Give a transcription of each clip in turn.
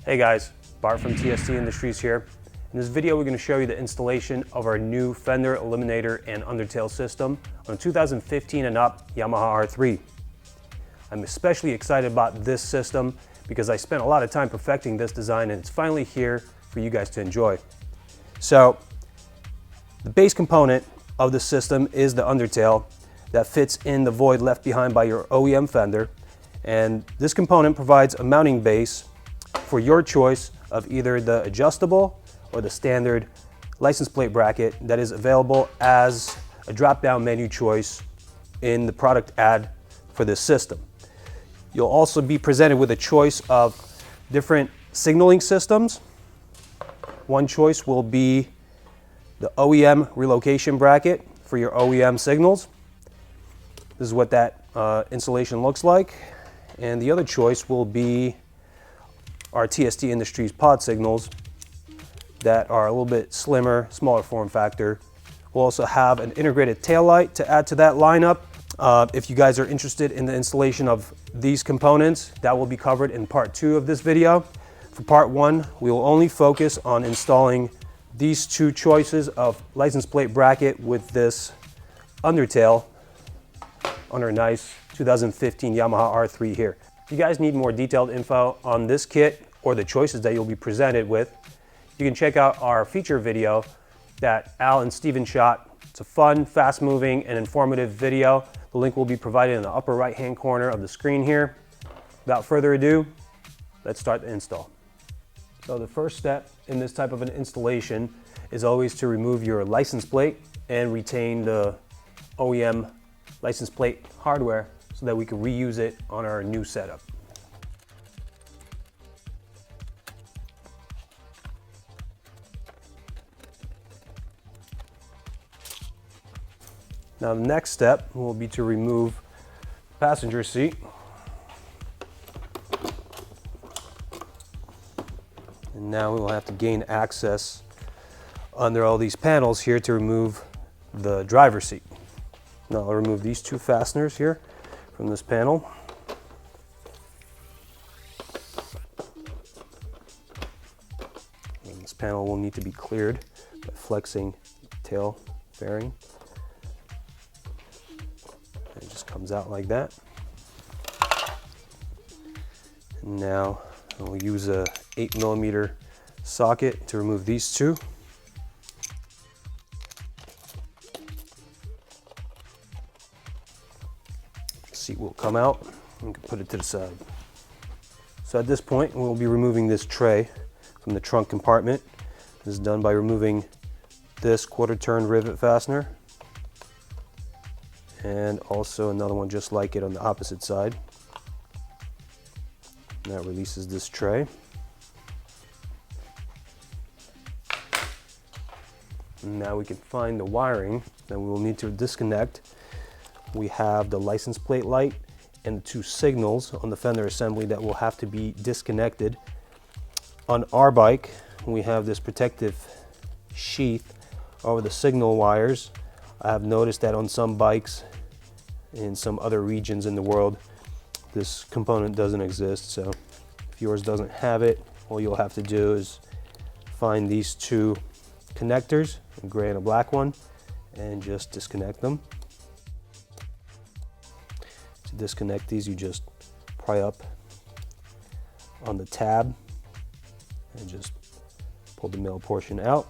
Hey guys, Bart from TST Industries here. In this video we're going to show you the installation of our new Fender Eliminator and Undertail system on a 2015 and up Yamaha R3. I'm especially excited about this system because I spent a lot of time perfecting this design and it's finally here for you guys to enjoy. So the base component of the system is the undertail that fits in the void left behind by your OEM Fender, and this component provides a mounting base for your choice of either the adjustable or the standard license plate bracket that is available as a drop-down menu choice in the product ad for this system. You'll also be presented with a choice of different signaling systems. One choice will be the OEM relocation bracket for your OEM signals. This is what that installation looks like. And the other choice will be our TST Industries pod signals that are a little bit slimmer, smaller form factor. We'll also have an integrated tail light to add to that lineup. If you guys are interested in the installation of these components, that will be covered in part 2 of this video. For part 1, we will only focus on installing these two choices of license plate bracket with this undertail on our nice 2015 Yamaha R3 here. If you guys need more detailed info on this kit or the choices that you'll be presented with, you can check out our feature video that Al and Steven shot. It's a fun, fast-moving, and informative video. The link will be provided in the upper right-hand corner of the screen here. Without further ado, let's start the install. So the first step in this type of an installation is always to remove your license plate and retain the OEM license plate hardware so that we can reuse it on our new setup. Now the next step will be to remove the passenger seat. And now we will have to gain access under all these panels here to remove the driver's seat. Now I'll remove these two fasteners here from this panel. And this panel will need to be cleared by flexing the tail bearing. It just comes out like that. And now we'll use a 8mm socket to remove these two. Seat will come out and we can put it to the side. So at this point we'll be removing this tray from the trunk compartment. This is done by removing this quarter-turn rivet fastener and also another one just like it on the opposite side. And that releases this tray. And now we can find the wiring that we will need to disconnect. We have the license plate light and the two signals on the Fender assembly that will have to be disconnected. On our bike, we have this protective sheath over the signal wires. I have noticed that on some bikes in some other regions in the world, this component doesn't exist. So if yours doesn't have it, all you'll have to do is find these two connectors, a gray and a black one, and just disconnect them. To disconnect these, you just pry up on the tab and just pull the middle portion out.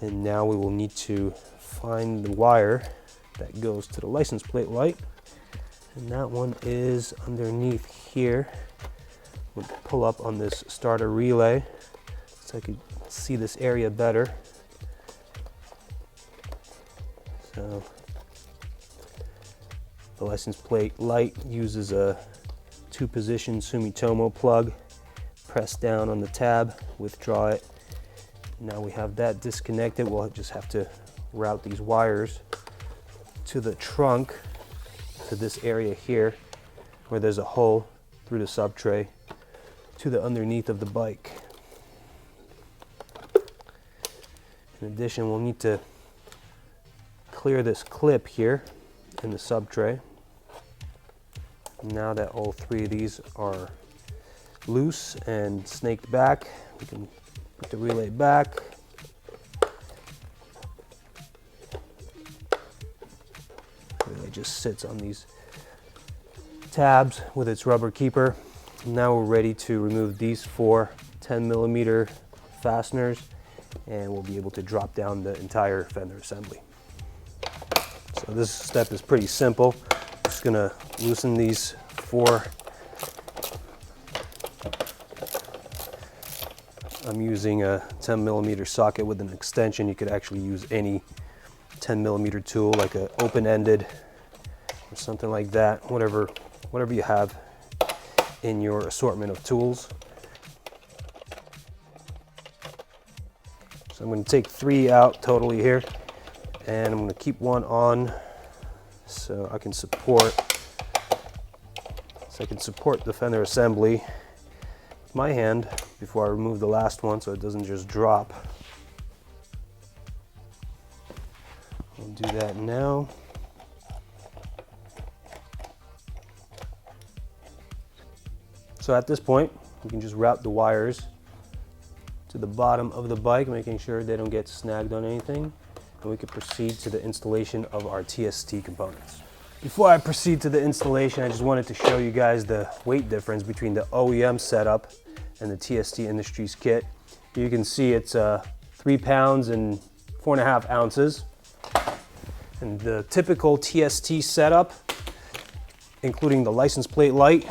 And now we will need to find the wire that goes to the license plate light. And that one is underneath here. We'll pull up on this starter relay so I could see this area better. So the license plate light uses a 2-position Sumitomo plug. Press down on the tab, withdraw it. Now we have that disconnected. We'll just have to route these wires to the trunk, to this area here where there's a hole through the sub tray to the underneath of the bike. In addition, we'll need to clear this clip here in the sub tray. Now that all three of these are loose and snaked back. We can put the relay back. Relay just sits on these tabs with its rubber keeper. Now we're ready to remove these 4 10mm fasteners, and we'll be able to drop down the entire fender assembly. So this step is pretty simple. Just gonna loosen these 4. I'm using a 10mm socket with an extension. You could actually use any 10mm tool, like an open-ended or something like that, whatever you have in your assortment of tools. So I'm going to take 3 out totally here, and I'm going to keep 1 on so I can support the fender assembly with my hand before I remove the last one, so it doesn't just drop. I'll do that now. So at this point, we can just route the wires to the bottom of the bike, making sure they don't get snagged on anything, and we can proceed to the installation of our TST components. Before I proceed to the installation, I just wanted to show you guys the weight difference between the OEM setup and the TST Industries kit. You can see it's 3 pounds and 4.5 ounces. And the typical TST setup, including the license plate light,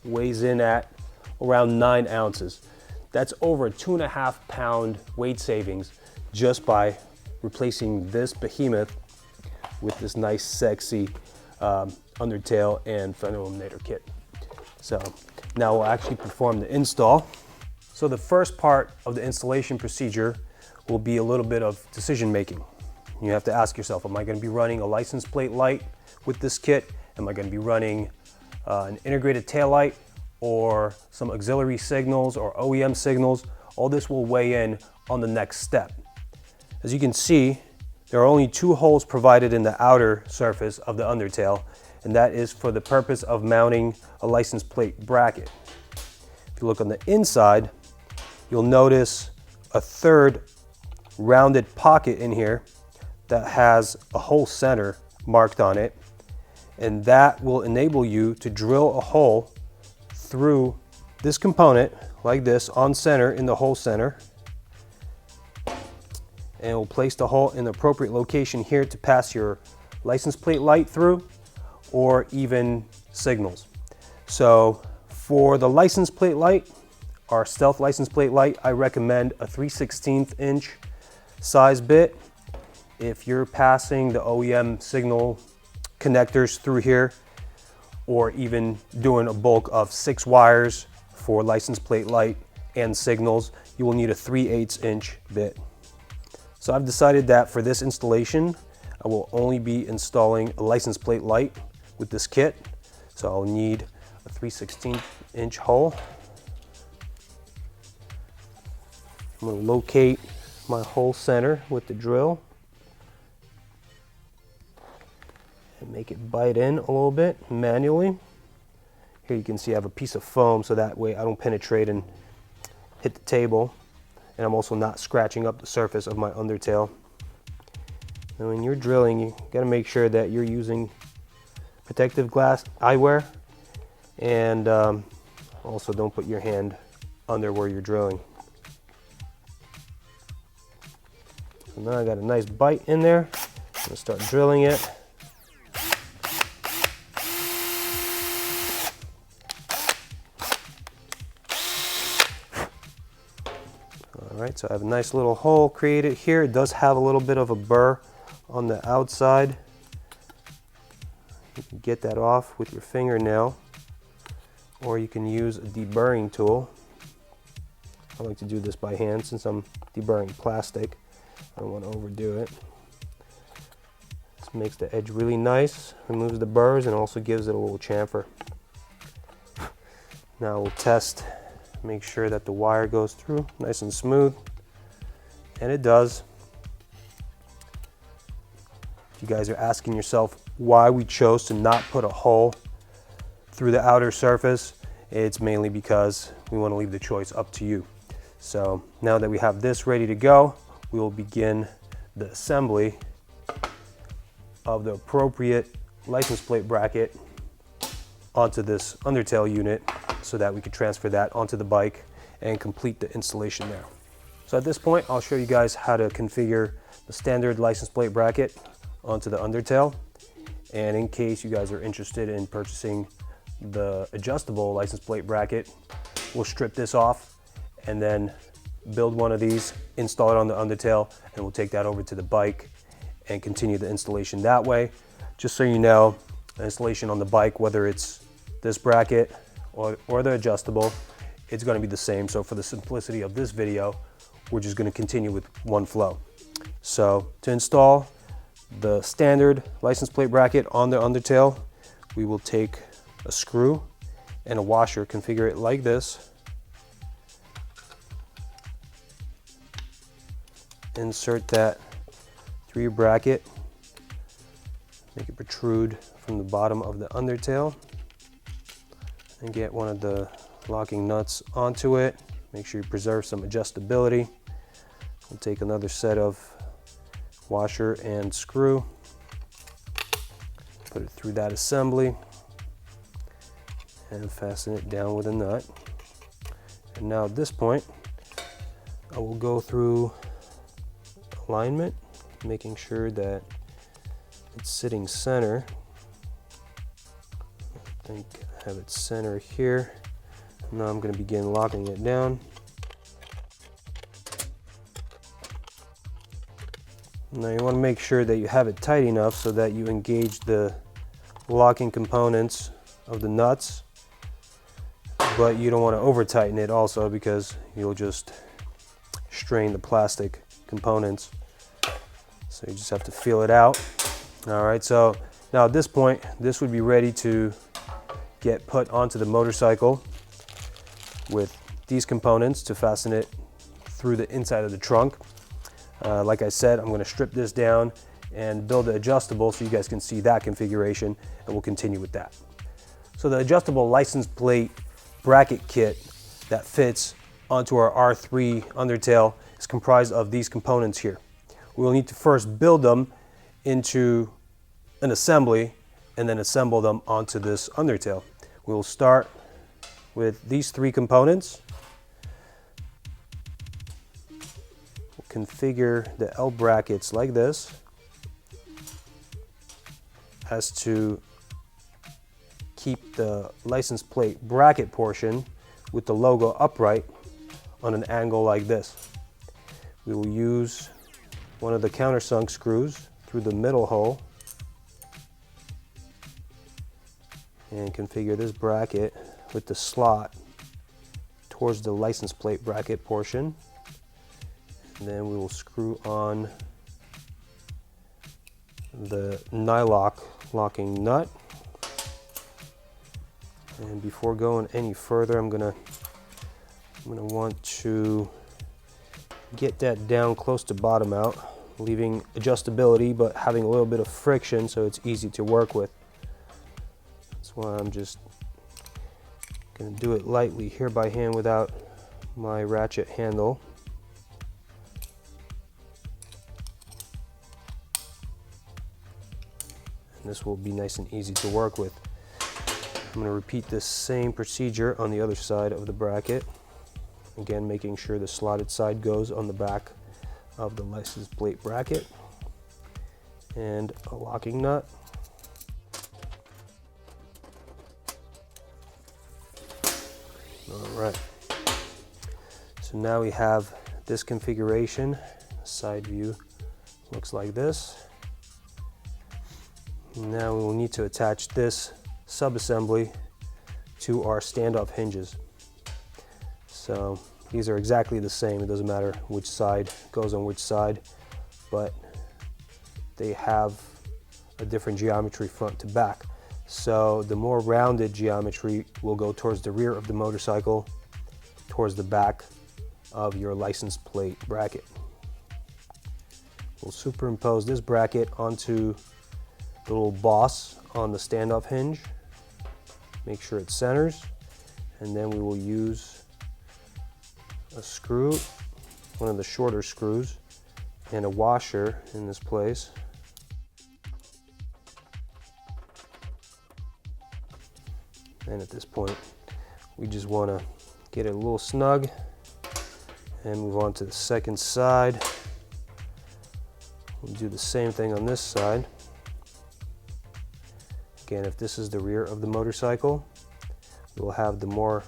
weighs in at around 9 ounces. That's over a 2.5 pound weight savings just by replacing this behemoth with this nice, sexy Undertail and Fender Eliminator kit. So now we'll actually perform the install. So the first part of the installation procedure will be a little bit of decision making. You have to ask yourself, am I going to be running a license plate light with this kit? Am I going to be running an integrated tail light or some auxiliary signals or OEM signals? All this will weigh in on the next step. As you can see, there are only 2 holes provided in the outer surface of the Undertail, and that is for the purpose of mounting a license plate bracket. If you look on the inside, you'll notice a 3rd rounded pocket in here that has a hole center marked on it, and that will enable you to drill a hole through this component like this on center in the hole center, and we'll place the hole in the appropriate location here to pass your license plate light through or even signals. So for the license plate light, our stealth license plate light, I recommend a 3/16 inch size bit. If you're passing the OEM signal connectors through here, or even doing a bulk of 6 wires for license plate light and signals, you will need a 3/8 inch bit. So I've decided that for this installation, I will only be installing a license plate light with this kit. So I'll need a 3/16 inch hole. I'm going to locate my hole center with the drill and make it bite in a little bit manually. Here you can see I have a piece of foam, so that way I don't penetrate and hit the table, and I'm also not scratching up the surface of my Undertail. And when you're drilling, you got to make sure that you're using protective glass eyewear, and also don't put your hand under where you're drilling. So now I got a nice bite in there. I'm going to start drilling it. Alright, so I have a nice little hole created here. It does have a little bit of a burr on the outside. You can get that off with your fingernail, or you can use a deburring tool. I like to do this by hand since I'm deburring plastic. I don't want to overdo it. This makes the edge really nice, removes the burrs, and also gives it a little chamfer. Now we'll test, make sure that the wire goes through nice and smooth, and it does. If you guys are asking yourself why we chose to not put a hole through the outer surface, it's mainly because we want to leave the choice up to you. So now that we have this ready to go, we will begin the assembly of the appropriate license plate bracket onto this undertail unit so that we can transfer that onto the bike and complete the installation there. So at this point, I'll show you guys how to configure the standard license plate bracket onto the undertail. And in case you guys are interested in purchasing the adjustable license plate bracket, we'll strip this off and then build one of these, install it on the undertail, and we'll take that over to the bike and continue the installation that way. Just so you know, the installation on the bike, whether it's this bracket or the adjustable, it's going to be the same. So for the simplicity of this video, we're just going to continue with one flow. So to install the standard license plate bracket on the undertail, we will take a screw and a washer, configure it like this, insert that through your bracket, make it protrude from the bottom of the undertail, and get one of the locking nuts onto it. Make sure you preserve some adjustability. We'll take another set of washer and screw, put it through that assembly, and fasten it down with a nut. And now at this point, I will go through alignment, making sure that it's sitting center. I think I have it center here. Now I'm going to begin locking it down. Now you want to make sure that you have it tight enough so that you engage the locking components of the nuts, but you don't want to over tighten it also, because you'll just strain the plastic components. So you just have to feel it out. All right, so now at this point, this would be ready to get put onto the motorcycle with these components to fasten it through the inside of the trunk. Like I said, I'm going to strip this down and build the adjustable so you guys can see that configuration, and we'll continue with that. So the adjustable license plate bracket kit that fits onto our R3 undertail is comprised of these components here. We will need to first build them into an assembly and then assemble them onto this undertail. We will start with these three components. We'll configure the L brackets like this as to keep the license plate bracket portion with the logo upright on an angle like this. We will use one of the countersunk screws through the middle hole and configure this bracket with the slot towards the license plate bracket portion. And then we will screw on the nylock locking nut. And before going any further, I'm gonna want to get that down close to bottom out, leaving adjustability but having a little bit of friction so it's easy to work with. That's why I'm just gonna do it lightly here by hand without my ratchet handle. And this will be nice and easy to work with. I'm going to repeat this same procedure on the other side of the bracket. Again, making sure the slotted side goes on the back of the license plate bracket. And a locking nut. Alright. So now we have this configuration. Side view looks like this. Now we will need to attach this sub-assembly to our standoff hinges. So these are exactly the same. It doesn't matter which side goes on which side, but they have a different geometry front to back. So the more rounded geometry will go towards the rear of the motorcycle, towards the back of your license plate bracket. We'll superimpose this bracket onto the little boss on the standoff hinge. make sure it centers, and then we will use a screw, one of the shorter screws, and a washer in this place. And at this point, we just want to get it a little snug and move on to the second side. We'll do the same thing on this side. Again, if this is the rear of the motorcycle, we'll have the more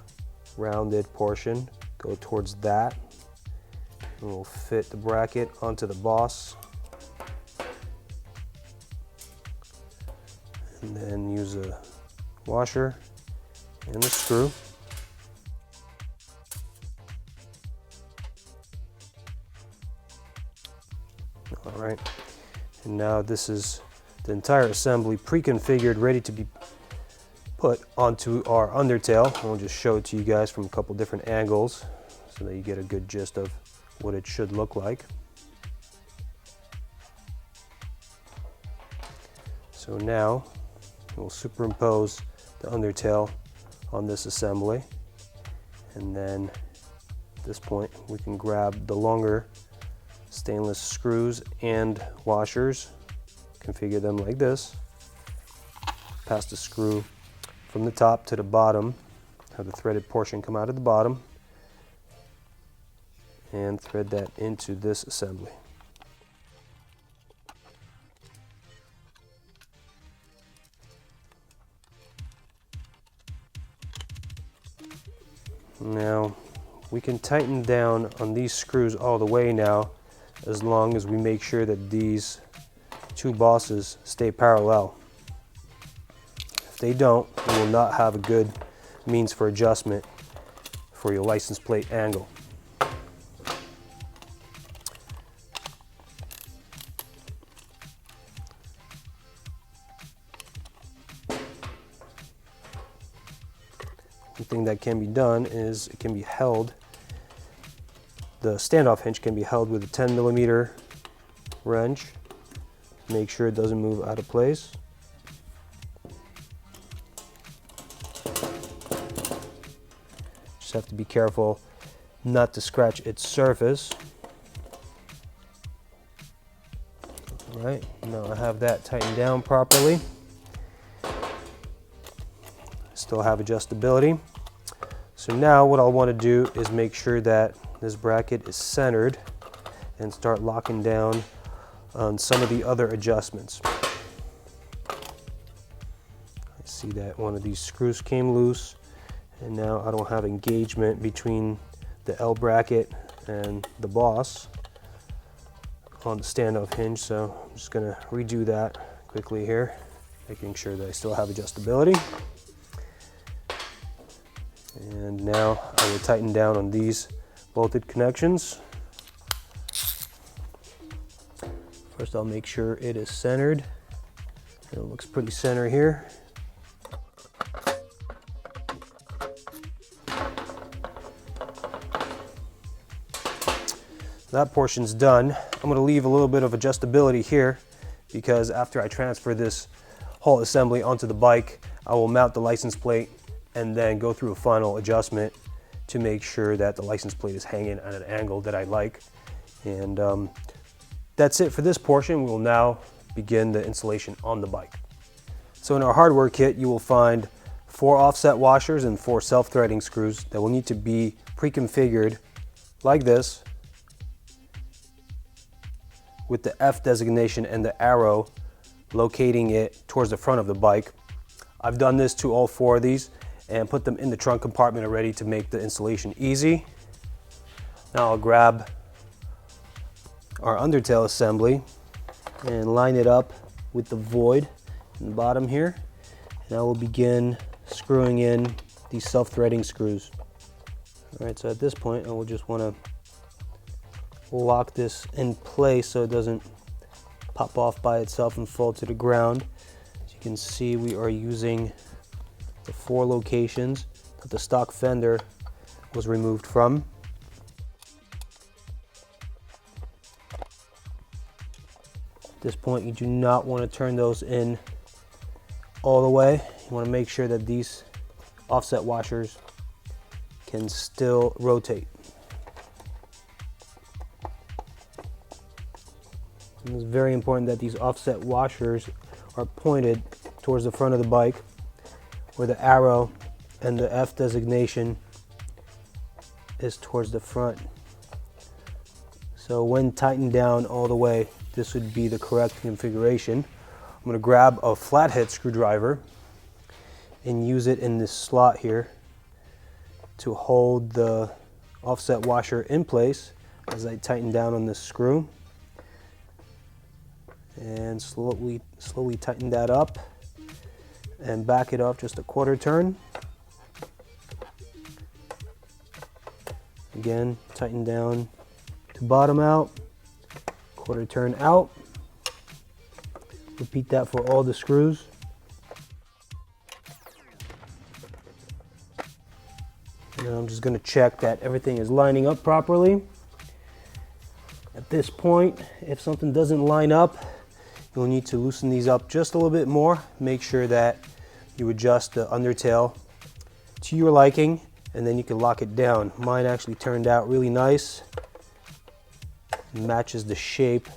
rounded portion go towards that. And we'll fit the bracket onto the boss. And then use a washer and the screw. All right, and now this is the entire assembly pre-configured, ready to be put onto our undertail. And we'll just show it to you guys from a couple different angles so that you get a good gist of what it should look like. So now we'll superimpose the undertail on this assembly, and then at this point we can grab the longer stainless screws and washers, configure them like this, pass the screw from the top to the bottom, have the threaded portion come out of the bottom, and thread that into this assembly. Now we can tighten down on these screws all the way now, as long as we make sure that these two bosses stay parallel. If they don't, you will not have a good means for adjustment for your license plate angle. The thing that can be done is it can be held, the standoff hinge can be held with a 10mm wrench. Make sure it doesn't move out of place. Just have to be careful not to scratch its surface. All right, now I have that tightened down properly. Still have adjustability. So now what I'll want to do is make sure that this bracket is centered and start locking down on some of the other adjustments. I see that one of these screws came loose, and now I don't have engagement between the L bracket and the boss on the standoff hinge, so I'm just going to redo that quickly here, making sure that I still have adjustability. And now I will tighten down on these bolted connections. First I'll make sure it is centered. It looks pretty center here. That portion's done. I'm going to leave a little bit of adjustability here, because after I transfer this whole assembly onto the bike, I will mount the license plate and then go through a final adjustment to make sure that the license plate is hanging at an angle that I like. And that's it for this portion. We will now begin the installation on the bike. So in our hardware kit, you will find 4 offset washers and 4 self-threading screws that will need to be pre-configured like this, with the F designation and the arrow locating it towards the front of the bike. I've done this to all 4 of these and put them in the trunk compartment already to make the installation easy. Now I'll grab our undertail assembly and line it up with the void in the bottom here, and I will begin screwing in these self-threading screws. All right, so at this point I will just want to lock this in place so it doesn't pop off by itself and fall to the ground. As you can see, we are using the 4 locations that the stock fender was removed from. At this point, you do not want to turn those in all the way. You want to make sure that these offset washers can still rotate. And it's very important that these offset washers are pointed towards the front of the bike, where the arrow and the F designation is towards the front. So when tightened down all the way, this would be the correct configuration. I'm going to grab a flathead screwdriver and use it in this slot here to hold the offset washer in place as I tighten down on this screw. And slowly tighten that up and back it off just a quarter turn. Again, tighten down to bottom out, quarter turn out. Repeat that for all the screws. And I'm just going to check that everything is lining up properly. At this point, if something doesn't line up, you'll need to loosen these up just a little bit more. Make sure that you adjust the undertail to your liking, and then you can lock it down. Mine actually turned out really nice. It matches the shape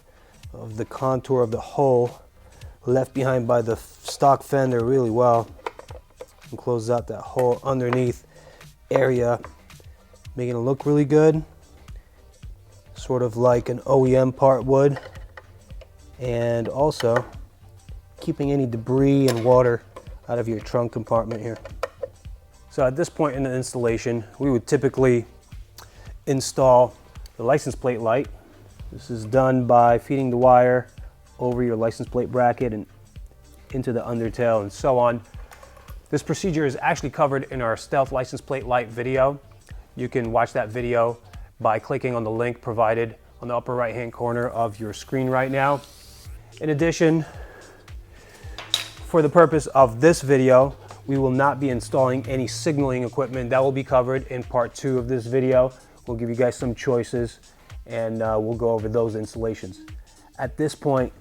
of the contour of the hole left behind by the stock fender really well, and closes out that hole underneath area, making it look really good, sort of like an OEM part would, and also keeping any debris and water out of your trunk compartment here. So at this point in the installation, we would typically install the license plate light. This is done by feeding the wire over your license plate bracket and into the undertail and so on. This procedure is actually covered in our Stealth license plate light video. You can watch that video by clicking on the link provided on the upper right hand corner of your screen right now. In addition, for the purpose of this video, we will not be installing any signaling equipment. That will be covered in part 2 of this video. We'll give you guys some choices and we'll go over those installations. At this point,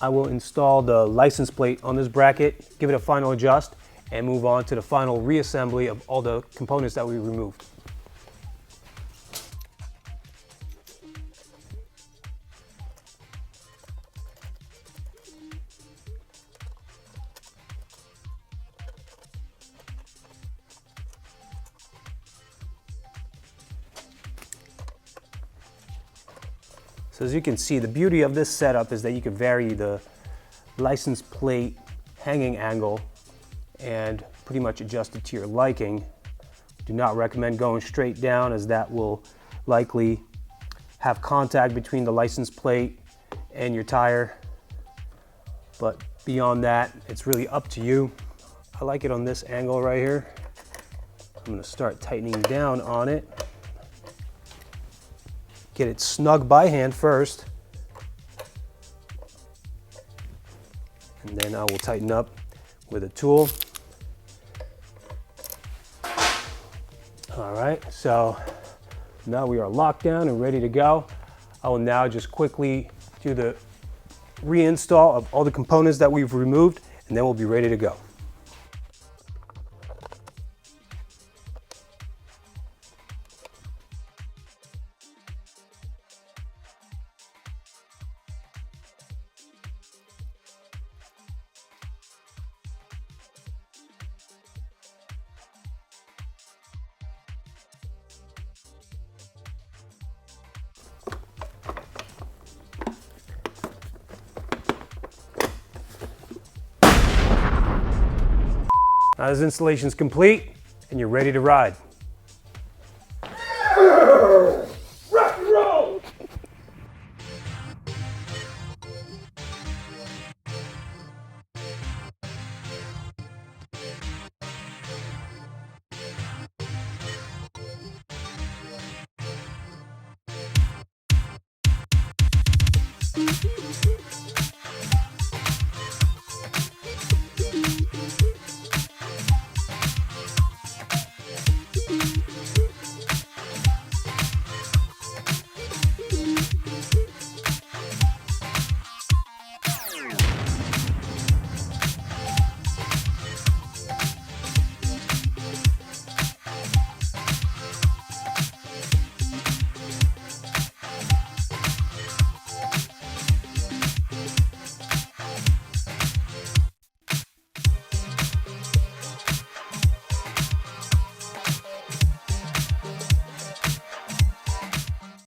I will install the license plate on this bracket, give it a final adjust, and move on to the final reassembly of all the components that we removed. So as you can see, the beauty of this setup is that you can vary the license plate hanging angle and pretty much adjust it to your liking. Do not recommend going straight down, as that will likely have contact between the license plate and your tire. But beyond that, it's really up to you. I like it on this angle right here. I'm going to start tightening down on it. Get it snug by hand first, and then I will tighten up with a tool. All right, so now we are locked down and ready to go. I will now just quickly do the reinstall of all the components that we've removed, and then we'll be ready to go. Now this installation is complete and you're ready to ride. Rock and roll!